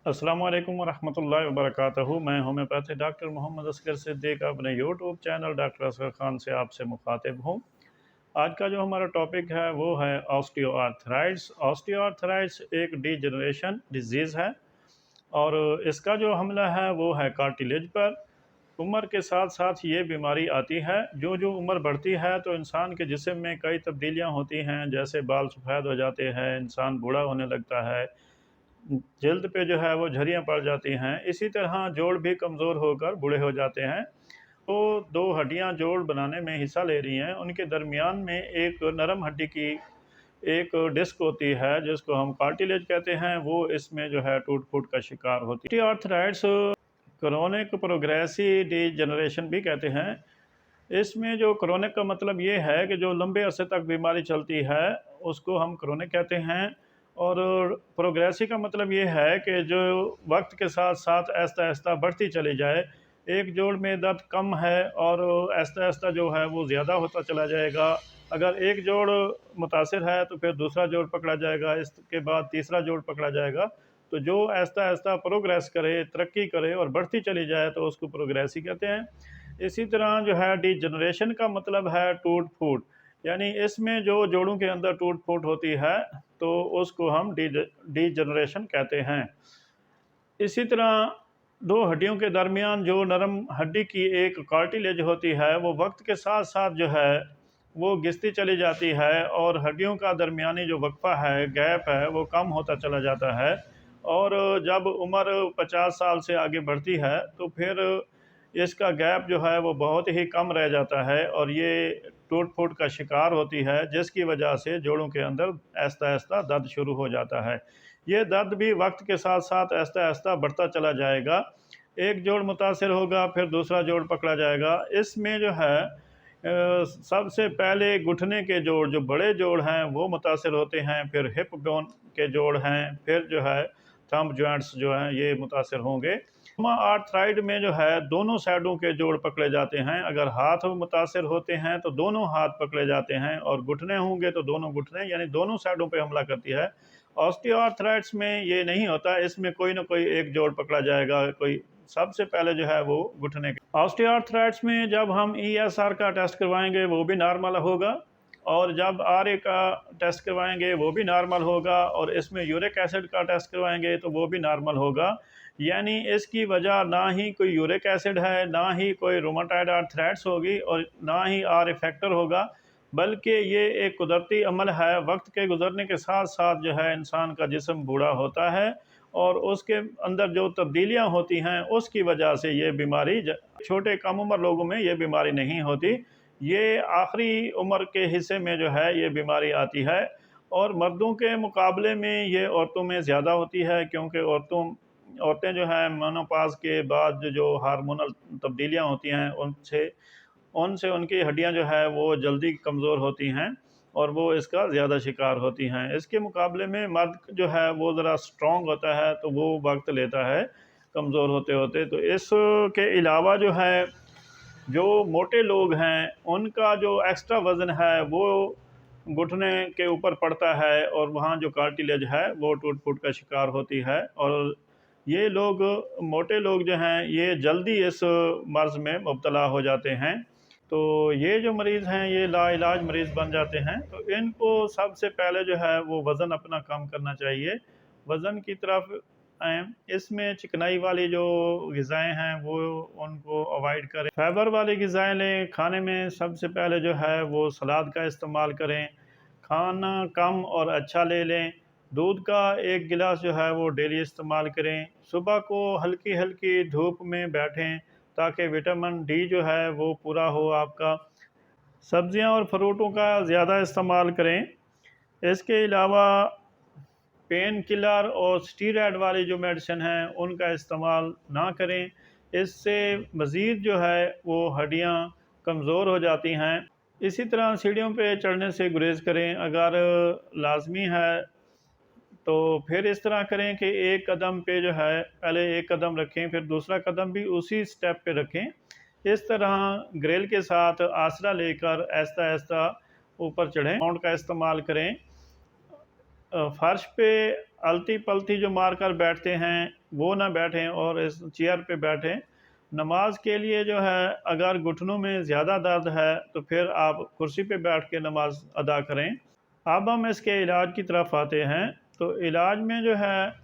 अस्सलाम वालेकुम वरहमतुल्लाहि वबरकातुहू। मैं होम्योपैथी डॉक्टर मोहम्मद असगर सिद्दीक अपने YouTube channel doctor Asgar Khan से आपसे मुखातिब हूँ। आज का जो हमारा टॉपिक है वो है ऑस्टियोआर्थराइट्स। ऑस्टियोआर्थराइट्स एक डीजनरेशन डिजीज़ है और इसका जो हमला है वो है कार्टिलेज पर। उम्र के साथ साथ ये बीमारी आती है। जो जो उम्र बढ़ती है तो इंसान के जिस्म में कई तब्दीलियाँ होती हैं, जैसे बाल सफ़ेद हो जाते हैं, इंसान बूढ़ा होने लगता है, जल्द पे जो है वो झुर्रियाँ पड़ जाती हैं। इसी तरह जोड़ भी कमज़ोर होकर बूढ़े हो जाते हैं। तो दो हड्डियाँ जोड़ बनाने में हिस्सा ले रही हैं, उनके दरमियान में एक नरम हड्डी की एक डिस्क होती है जिसको हम कार्टिलेज कहते हैं, वो इसमें जो है टूट फूट का शिकार होती है। ऑर्थराइट्स क्रोनिक प्रोग्रेसिव डीजनरेशन भी कहते हैं। इसमें जो क्रोनिक का मतलब ये है कि जो लंबे अरसे तक बीमारी चलती है उसको हम क्रोनिक कहते हैं। और प्रोग्रेसिव का मतलब ये है कि जो वक्त के साथ साथ आहिस्ता आहिस्ता बढ़ती चली जाए। एक जोड़ में दर्द कम है और आहिस्ता आहिस्ता जो है वो ज़्यादा होता चला जाएगा। अगर एक जोड़ मुतासिर है तो फिर दूसरा जोड़ पकड़ा जाएगा, इसके बाद तीसरा जोड़ पकड़ा जाएगा। तो जो आहिस्ता आहिस्ता प्रोग्रेस करे, तरक्की करे और बढ़ती चली जाए तो उसको प्रोग्रेसिव कहते हैं। इसी तरह जो है डीजनरेशन का मतलब है टूट फूट, यानी इसमें जो जोड़ों के अंदर टूट फूट होती है तो उसको हम डीजनरेशन कहते हैं। इसी तरह दो हड्डियों के दरमियान जो नरम हड्डी की एक कार्टिलेज होती है वो वक्त के साथ साथ जो है वो घिसती चली जाती है और हड्डियों का दरमियानी जो वक्फा है, गैप है, वो कम होता चला जाता है। और जब उम्र 50 साल से आगे बढ़ती है तो फिर इसका गैप जो है वो बहुत ही कम रह जाता है और ये टूट फूट का शिकार होती है, जिसकी वजह से जोड़ों के अंदर आहिस्ता आहिस्ता दर्द शुरू हो जाता है। ये दर्द भी वक्त के साथ साथ आहिस्ता आहिस्ता बढ़ता चला जाएगा। एक जोड़ मुतासिर होगा, फिर दूसरा जोड़ पकड़ा जाएगा। इसमें जो है सबसे पहले घुटने के जोड़, जो बड़े जोड़ हैं वो मुतासिर होते हैं, फिर हिप बोन के जोड़ हैं, फिर जो है थंब जॉइंट्स जो हैं ये मुतासिर होंगे। आर्थराइड में जो है दोनों साइडों के जोड़ पकड़े जाते हैं। अगर हाथ मुतासिर होते हैं तो दोनों हाथ पकड़े जाते हैं, और घुटने होंगे तो दोनों घुटने, यानी दोनों साइडों पे हमला करती है। ऑस्टियोआर्थराइट्स में ये नहीं होता, इसमें कोई ना कोई एक जोड़ पकड़ा जाएगा। कोई सबसे पहले जो है वो घुटने के। ऑस्टियोआर्थराइट्स में जब हम ईएसआर का टेस्ट करवाएंगे वो भी नॉर्मल होगा, और जब आरए का टेस्ट करवाएंगे वो भी नॉर्मल होगा, और इसमें यूरिक एसिड का टेस्ट करवाएंगे तो वो भी नॉर्मल होगा। यानी इसकी वजह ना ही कोई यूरिक एसिड है, ना ही कोई रोमाटाइड आर्थराइट्स होगी, और ना ही आर फैक्टर होगा, बल्कि ये एक कुदरती अमल है। वक्त के गुजरने के साथ साथ जो है इंसान का जिस्म बूढ़ा होता है और उसके अंदर जो तब्दीलियां होती हैं उसकी वजह से ये बीमारी, छोटे कम उम्र लोगों में ये बीमारी नहीं होती, ये आखिरी उम्र के हिस्से में जो है ये बीमारी आती है। और मर्दों के मुकाबले में ये औरतों में ज़्यादा होती है, क्योंकि औरतें जो हैं मेनोपॉज के बाद जो हार्मोनल तब्दीलियां होती हैं उनसे उनसे उनकी हड्डियां जो है वो जल्दी कमज़ोर होती हैं और वो इसका ज़्यादा शिकार होती हैं। इसके मुकाबले में मर्द जो है वो ज़रा स्ट्रॉन्ग होता है, तो वो वक्त लेता है कमज़ोर होते होते। तो इसके अलावा जो है जो मोटे लोग हैं उनका जो एक्स्ट्रा वज़न है वो घुटने के ऊपर पड़ता है, और वहाँ जो कार्टिलेज है वो टूट फूट का शिकार होती है। और ये लोग, मोटे लोग जो हैं, ये जल्दी इस मर्ज़ में मुब्तला हो जाते हैं। तो ये जो मरीज़ हैं ये लाइलाज मरीज़ बन जाते हैं। तो इनको सबसे पहले जो है वो वज़न अपना कम करना चाहिए, वज़न की तरफ आएँ। इसमें चिकनाई वाली जो ग़िज़ाएँ हैं वो उनको अवॉइड करें, फाइबर वाली ग़िज़ाएँ लें। खाने में सबसे पहले जो है वो सलाद का इस्तेमाल करें, खाना कम और अच्छा ले लें। दूध का 1 गिलास जो है वो डेली इस्तेमाल करें। सुबह को हल्की हल्की धूप में बैठें ताकि विटामिन डी जो है वो पूरा हो आपका। सब्जियां और फ्रूटों का ज़्यादा इस्तेमाल करें। इसके अलावा पेन किलर और स्टीरॉयड वाली जो मेडिसिन है उनका इस्तेमाल ना करें, इससे मज़ीद जो है वो हड्डियां कमज़ोर हो जाती हैं। इसी तरह सीढ़ियों पे चढ़ने से गुरेज करें। अगर लाजमी है तो फिर इस तरह करें कि एक कदम पे जो है पहले एक कदम रखें, फिर दूसरा कदम भी उसी स्टेप पे रखें। इस तरह ग्रिल के साथ आसरा लेकर आहिस्ता आहिस्ता ऊपर चढ़ें। माउंट का इस्तेमाल करें। फर्श पे अलती पलती जो मारकर बैठते हैं वो ना बैठें और इस चेयर पे बैठें। नमाज के लिए जो है अगर घुटनों में ज़्यादा दर्द है तो फिर आप कुर्सी पे बैठ के नमाज अदा करें। अब हम इसके इलाज की तरफ आते हैं। तो इलाज में जो है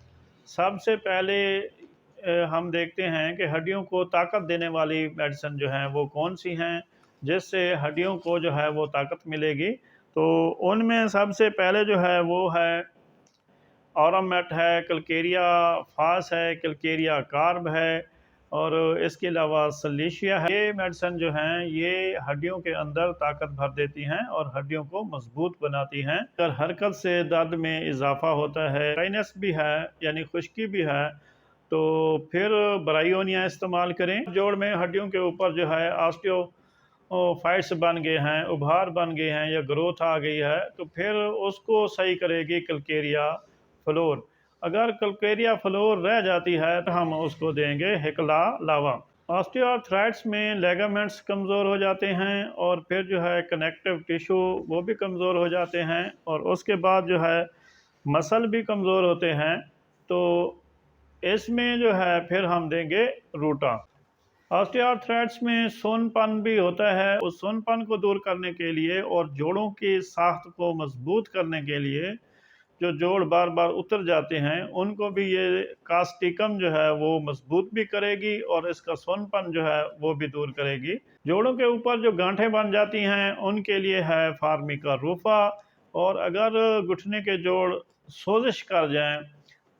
सबसे पहले हम देखते हैं कि हड्डियों को ताकत देने वाली मेडिसिन जो है वो कौन सी हैं, जिससे हड्डियों को जो है वो ताकत मिलेगी। तो उनमें सबसे पहले जो है वो है औरामेट है, कल्केरिया फास है, कल्केरिया कार्ब है और इसके अलावा सलीशिया है। ये मेडिसिन जो हैं ये हड्डियों के अंदर ताकत भर देती हैं और हड्डियों को मजबूत बनाती हैं। अगर हरकत से दर्द में इजाफा होता है, ड्राइनेस भी है यानी खुश्की भी है, तो फिर ब्रायोनिया इस्तेमाल करें। जोड़ में हड्डियों के ऊपर जो है ऑस्टियो फाइट्स बन गए हैं, उभार बन गए हैं या ग्रोथ आ गई है, तो फिर उसको सही करेगी कल्केरिया फ्लोर। अगर कल्केरिया फ्लोर रह जाती है तो हम उसको देंगे हिकला लावा। ऑस्टियोआर्थराइटिस में लेगामेंट्स कमज़ोर हो जाते हैं और फिर जो है कनेक्टिव टिश्यू वो भी कमज़ोर हो जाते हैं और उसके बाद जो है मसल भी कमज़ोर होते हैं। तो इसमें जो है फिर हम देंगे रूटा। ऑस्टियोआर्थराइटिस में सोनपन भी होता है। उस सोनपन को दूर करने के लिए और जोड़ों की साख्त को मजबूत करने के लिए, जो जोड़ बार बार उतर जाते हैं उनको भी ये कास्टिकम जो है वो मजबूत भी करेगी और इसका सोनपन जो है वो भी दूर करेगी। जोड़ों के ऊपर जो गांठें बन जाती हैं उनके लिए है फार्मिका रूफा। और अगर घुटने के जोड़ सोजिश कर जाएं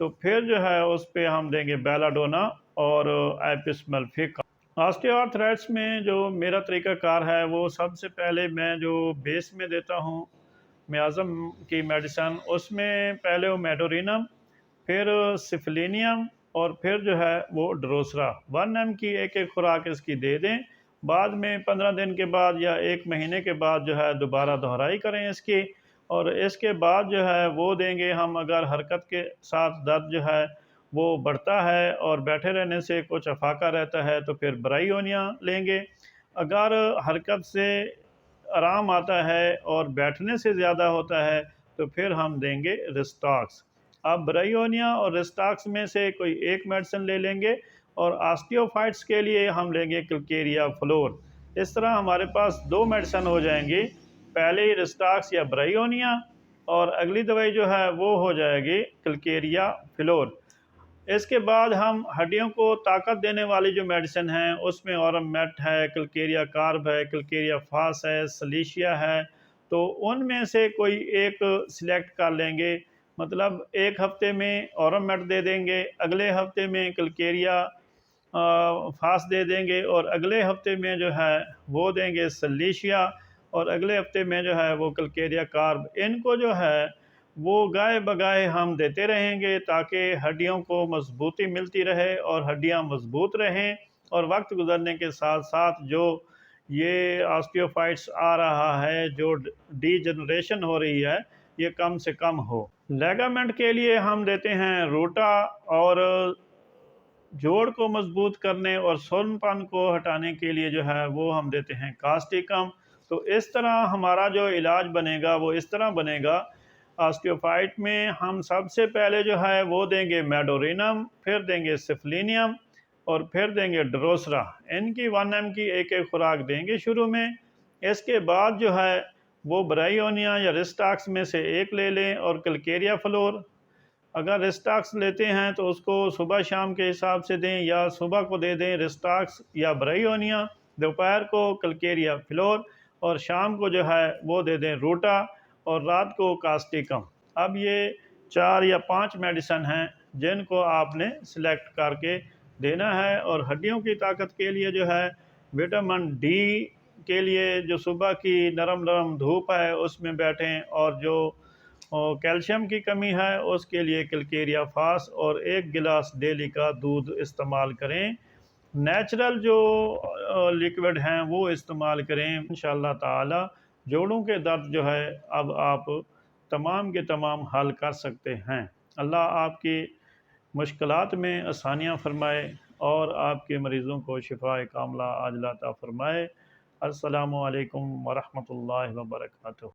तो फिर जो है उस पर हम देंगे बेलाडोना और एपिस्मेल्फिक। ऑस्टियोआर्थराइटिस में जो मेरा तरीक़ाकार है वो सबसे पहले मैं जो बेस में देता हूँ मियाज़म की मेडिसन, उसमें पहले वो मेडोरिनम, फिर सिफलिनियम और फिर जो है वो ड्रोसरा 1 mg की एक एक खुराक इसकी दे दें। बाद में 15 दिन के बाद या 1 महीने के बाद जो है दोबारा दोहराई करें इसकी। और इसके बाद जो है वो देंगे हम, अगर हरकत के साथ दर्द जो है वो बढ़ता है और बैठे रहने से कुछ अफाका रहता है तो फिर ब्रायोनिया लेंगे। अगर हरकत से आराम आता है और बैठने से ज़्यादा होता है तो फिर हम देंगे रिस्टॉक्स। अब ब्रायोनिया और रिस्टॉक्स में से कोई एक मेडिसिन ले लेंगे और ऑस्टियोफाइट्स के लिए हम लेंगे कल्केरिया फ्लोर। इस तरह हमारे पास 2 मेडिसिन हो जाएंगी, पहले ही रिस्टॉक्स या ब्रायोनिया और अगली दवाई जो है वो हो जाएगी कल्केरिया फ्लोर। इसके बाद हम हड्डियों को ताकत देने वाली जो मेडिसिन है उसमें औरमेट है, कल्केरिया कार्ब है, कल्केरिया फास है, सलीशिया है। तो उनमें से कोई एक सिलेक्ट कर लेंगे। मतलब एक हफ्ते में औरमेट दे देंगे, अगले हफ्ते में कल्केरिया फास दे देंगे और अगले हफ्ते में जो है वो देंगे सलीशिया और अगले हफ्ते में जो है वो कल्केरिया कार्ब। इनको जो है वो गाए बगाए हम देते रहेंगे ताकि हड्डियों को मजबूती मिलती रहे और हड्डियां मजबूत रहें और वक्त गुजरने के साथ साथ जो ये ऑस्टियोफाइट्स आ रहा है, जो डीजनरेशन हो रही है, ये कम से कम हो। लेगामेंट के लिए हम देते हैं रूटा और जोड़ को मजबूत करने और सोनपन को हटाने के लिए जो है वो हम देते हैं कास्टिकम। तो इस तरह हमारा जो इलाज बनेगा वो इस तरह बनेगा। ऑस्टियोफाइट में हम सबसे पहले जो है वो देंगे मेडोरिनम, फिर देंगे सिफलिनियम और फिर देंगे ड्रोसरा। इनकी 1 mg की एक एक खुराक देंगे शुरू में। इसके बाद जो है वो ब्रायोनिया या रिस्टॉक्स में से एक ले लें और कल्केरिया फ्लोर। अगर रिस्टॉक्स लेते हैं तो उसको सुबह शाम के हिसाब से दें या सुबह को दे दें रिस्टॉक्स या ब्रायोनिया, दोपहर को कल्केरिया फ्लोर और शाम को जो है वो दे दें रूटा और रात को कास्टिकम। अब ये 4 या 5 मेडिसिन हैं जिनको आपने सिलेक्ट करके देना है। और हड्डियों की ताकत के लिए जो है विटामिन डी के लिए जो सुबह की नरम नरम धूप है उसमें बैठें और जो कैल्शियम की कमी है उसके लिए कल्केरिया फास और 1 गिलास डेली का दूध इस्तेमाल करें। नेचुरल जो लिक्विड हैं वो इस्तेमाल करें। इंशाअल्लाह ताला जोड़ों के दर्द जो है अब आप तमाम के तमाम हल कर सकते हैं। अल्लाह आपकी मुश्किलात में आसानियाँ फरमाए और आपके मरीज़ों को शिफाए कामला आजिला अता फरमाए। अस्सलामु अलैकुम वरहमतुल्लाहि वबरकातुहू।